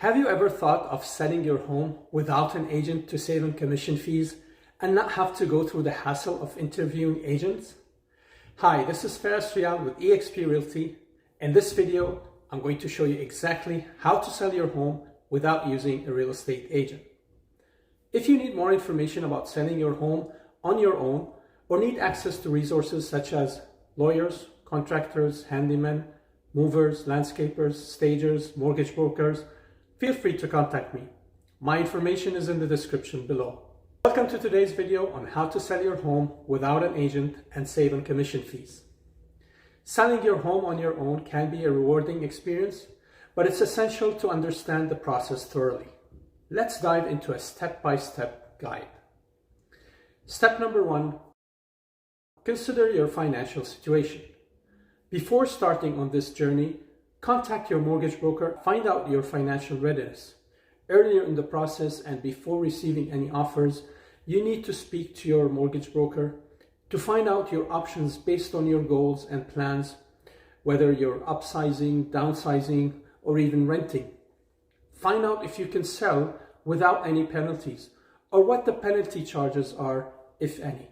Have you ever thought of selling your home without an agent to save on commission fees and not have to go through the hassle of interviewing agents? Hi, this is Feras Riyal with eXp Realty. In this video, I'm going to show you exactly how to sell your home without using a real estate agent. If you need more information about selling your home on your own or need access to resources such as lawyers, contractors, handymen, movers, landscapers, stagers, mortgage brokers, feel free to contact me. My information is in the description below. Welcome to today's video on how to sell your home without an agent and save on commission fees. Selling your home on your own can be a rewarding experience, but it's essential to understand the process thoroughly. Let's dive into a step-by-step guide. Step number 1, consider your financial situation. Before starting on this journey, contact your mortgage broker, find out your financial readiness. Earlier in the process and before receiving any offers, you need to speak to your mortgage broker to find out your options based on your goals and plans, whether you're upsizing, downsizing, or even renting. Find out if you can sell without any penalties or what the penalty charges are, if any.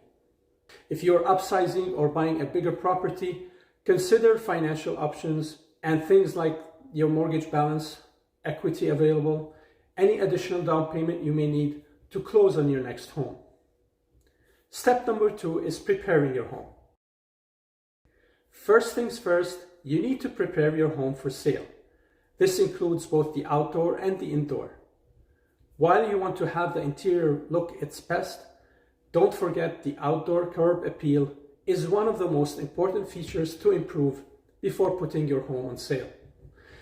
If you're upsizing or buying a bigger property, consider financial options and things like your mortgage balance, equity available, any additional down payment you may need to close on your next home. Step number 2 is preparing your home. First things first, you need to prepare your home for sale. This includes both the outdoor and the indoor. While you want to have the interior look its best, don't forget the outdoor curb appeal is one of the most important features to improve before putting your home on sale.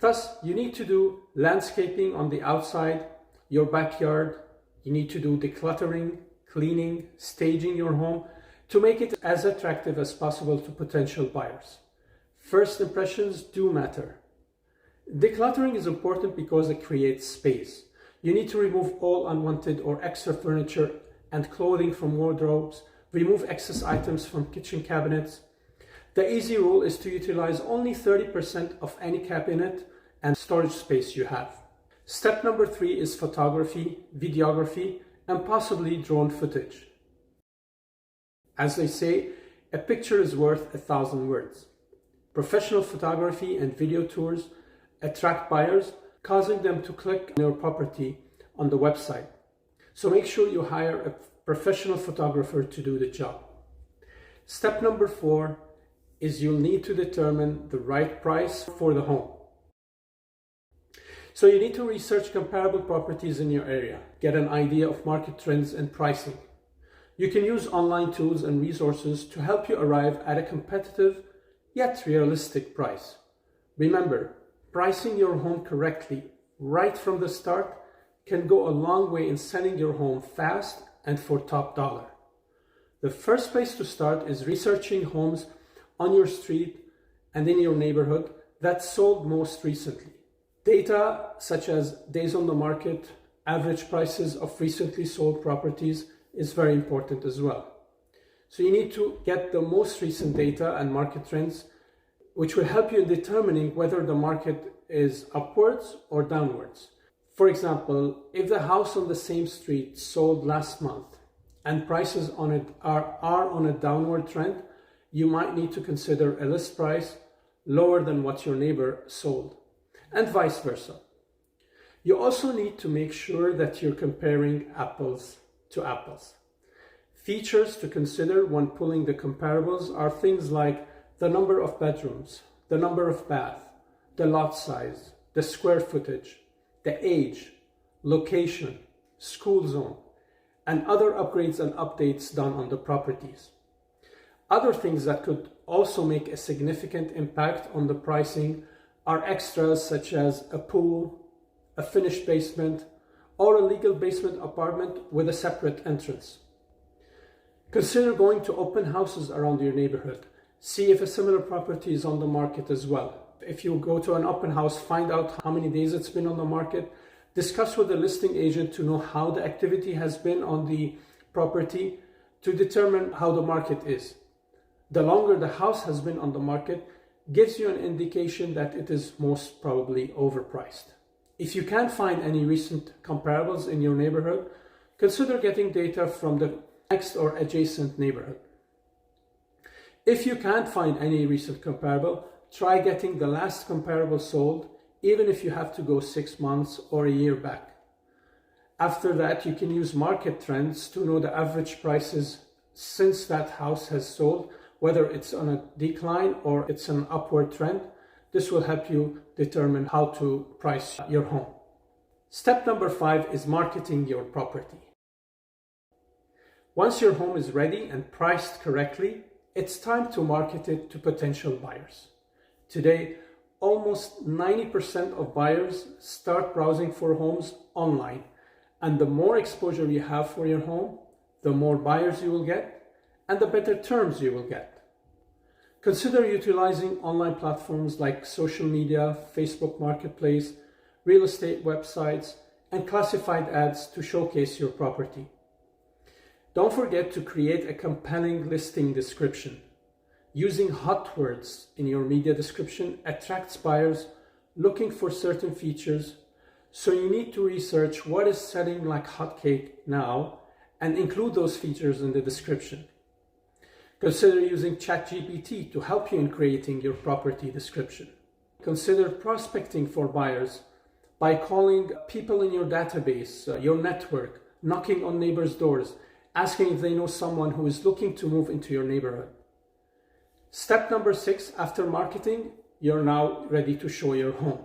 Thus, you need to do landscaping on the outside, your backyard. You need to do decluttering, cleaning, staging your home to make it as attractive as possible to potential buyers. First impressions do matter. Decluttering is important because it creates space. You need to remove all unwanted or extra furniture and clothing from wardrobes, remove excess items from kitchen cabinets. The easy rule is to utilize only 30% of any cabinet and storage space you have. Step number 3 is photography, videography, and possibly drone footage. As they say, a picture is worth 1,000 words. Professional photography and video tours attract buyers, causing them to click on your property on the website. So make sure you hire a professional photographer to do the job. Step number 4 is you'll need to determine the right price for the home. So you need to research comparable properties in your area, get an idea of market trends and pricing. You can use online tools and resources to help you arrive at a competitive yet realistic price. Remember, pricing your home correctly right from the start can go a long way in selling your home fast and for top dollar. The first place to start is researching homes on your street and in your neighborhood that sold most recently. Data such as days on the market, average prices of recently sold properties is very important as well. So you need to get the most recent data and market trends, which will help you in determining whether the market is upwards or downwards. For example, if the house on the same street sold last month and prices on it are on a downward trend, you might need to consider a list price lower than what your neighbor sold, and vice versa. You also need to make sure that you're comparing apples to apples. Features to consider when pulling the comparables are things like the number of bedrooms, the number of baths, the lot size, the square footage, the age, location, school zone, and other upgrades and updates done on the properties. Other things that could also make a significant impact on the pricing are extras such as a pool, a finished basement, or a legal basement apartment with a separate entrance. Consider going to open houses around your neighborhood. See if a similar property is on the market as well. If you go to an open house, find out how many days it's been on the market. Discuss with the listing agent to know how the activity has been on the property to determine how the market is. The longer the house has been on the market gives you an indication that it is most probably overpriced. If you can't find any recent comparables in your neighborhood, consider getting data from the next or adjacent neighborhood. If you can't find any recent comparable, try getting the last comparable sold, even if you have to go 6 months or a year back. After that, you can use market trends to know the average prices since that house has sold, whether it's on a decline or it's an upward trend. This will help you determine how to price your home. Step number 5 is marketing your property. Once your home is ready and priced correctly, it's time to market it to potential buyers. Today, almost 90% of buyers start browsing for homes online, and the more exposure you have for your home, the more buyers you will get and the better terms you will get. Consider utilizing online platforms like social media, Facebook Marketplace, real estate websites, and classified ads to showcase your property. Don't forget to create a compelling listing description. Using hot words in your media description attracts buyers looking for certain features, so you need to research what is selling like hotcake now and include those features in the description. Consider using ChatGPT to help you in creating your property description. Consider prospecting for buyers by calling people in your database, your network, knocking on neighbors' doors, asking if they know someone who is looking to move into your neighborhood. Step number 6, after marketing, you're now ready to show your home.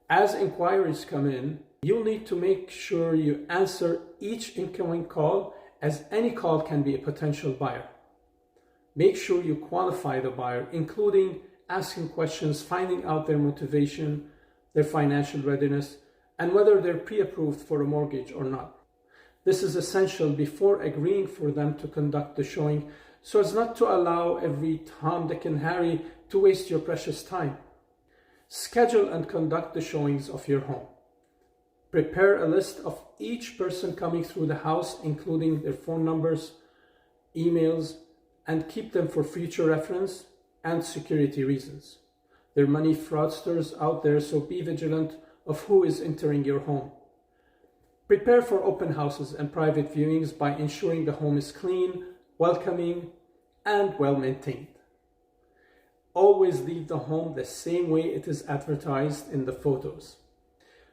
As inquiries come in, you'll need to make sure you answer each incoming call, as any call can be a potential buyer. Make sure you qualify the buyer, including asking questions, finding out their motivation, their financial readiness, and whether they're pre-approved for a mortgage or not. This is essential before agreeing for them to conduct the showing, so as not to allow every Tom, Dick, and Harry to waste your precious time. Schedule and conduct the showings of your home. Prepare a list of each person coming through the house, including their phone numbers, emails, and keep them for future reference and security reasons. There are many fraudsters out there, so be vigilant of who is entering your home. Prepare for open houses and private viewings by ensuring the home is clean, welcoming, and well maintained. Always leave the home the same way it is advertised in the photos.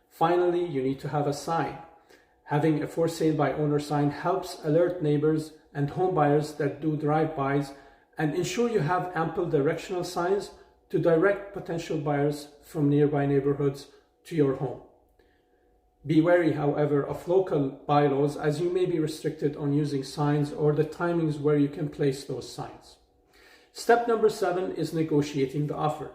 Finally, you need to have a sign. Having a for sale by owner sign helps alert neighbors and home buyers that do drive-bys, and ensure you have ample directional signs to direct potential buyers from nearby neighborhoods to your home. Be wary, however, of local bylaws, as you may be restricted on using signs or the timings where you can place those signs. Step number 7 is negotiating the offer.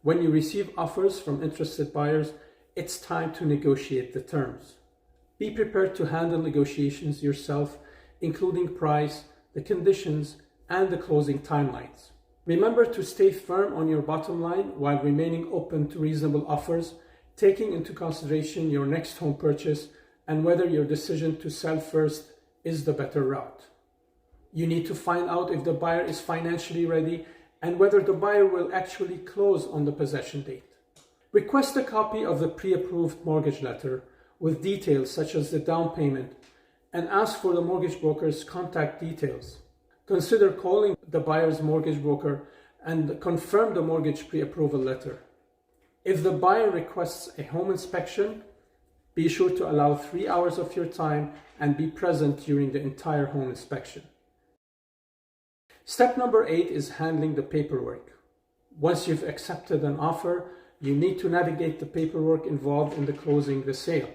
When you receive offers from interested buyers, it's time to negotiate the terms. Be prepared to handle negotiations yourself, including price, the conditions, and the closing timelines. Remember to stay firm on your bottom line while remaining open to reasonable offers, taking into consideration your next home purchase and whether your decision to sell first is the better route. You need to find out if the buyer is financially ready and whether the buyer will actually close on the possession date. Request a copy of the pre-approved mortgage letter with details such as the down payment, and ask for the mortgage broker's contact details. Consider calling the buyer's mortgage broker and confirm the mortgage pre-approval letter. If the buyer requests a home inspection, be sure to allow 3 hours of your time and be present during the entire home inspection. Step number 8 is handling the paperwork. Once you've accepted an offer, you need to navigate the paperwork involved in closing the sale.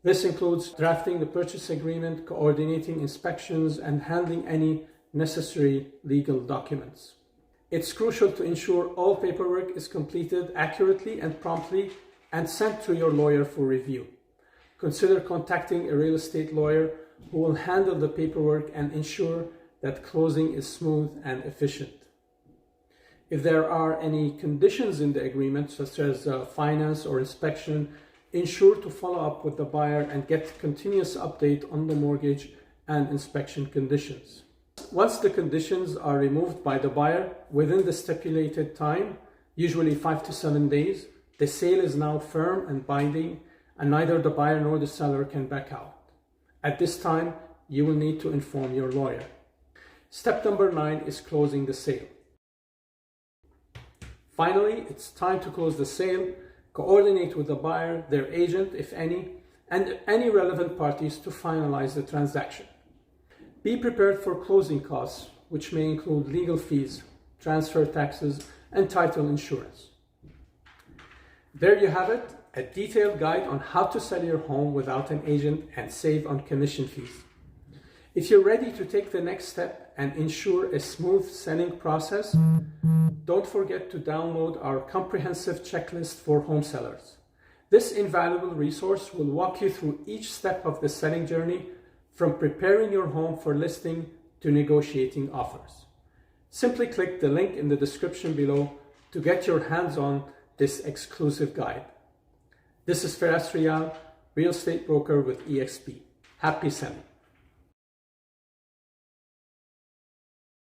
This includes drafting the purchase agreement, coordinating inspections, and handling any necessary legal documents. It's crucial to ensure all paperwork is completed accurately and promptly and sent to your lawyer for review. Consider contacting a real estate lawyer who will handle the paperwork and ensure that closing is smooth and efficient. If there are any conditions in the agreement, such as finance or inspection, ensure to follow up with the buyer and get continuous update on the mortgage and inspection conditions. Once the conditions are removed by the buyer within the stipulated time, usually 5 to 7 days, the sale is now firm and binding, and neither the buyer nor the seller can back out. At this time, you will need to inform your lawyer. Step number 9 is closing the sale. Finally, it's time to close the sale. Coordinate with the buyer, their agent, if any, and any relevant parties to finalize the transaction. Be prepared for closing costs, which may include legal fees, transfer taxes, and title insurance. There you have it, a detailed guide on how to sell your home without an agent and save on commission fees. If you're ready to take the next step and ensure a smooth selling process, don't forget to download our comprehensive checklist for home sellers. This invaluable resource will walk you through each step of the selling journey, from preparing your home for listing to negotiating offers. Simply click the link in the description below to get your hands on this exclusive guide. This is Feras Riyal, real estate broker with eXp. Happy selling.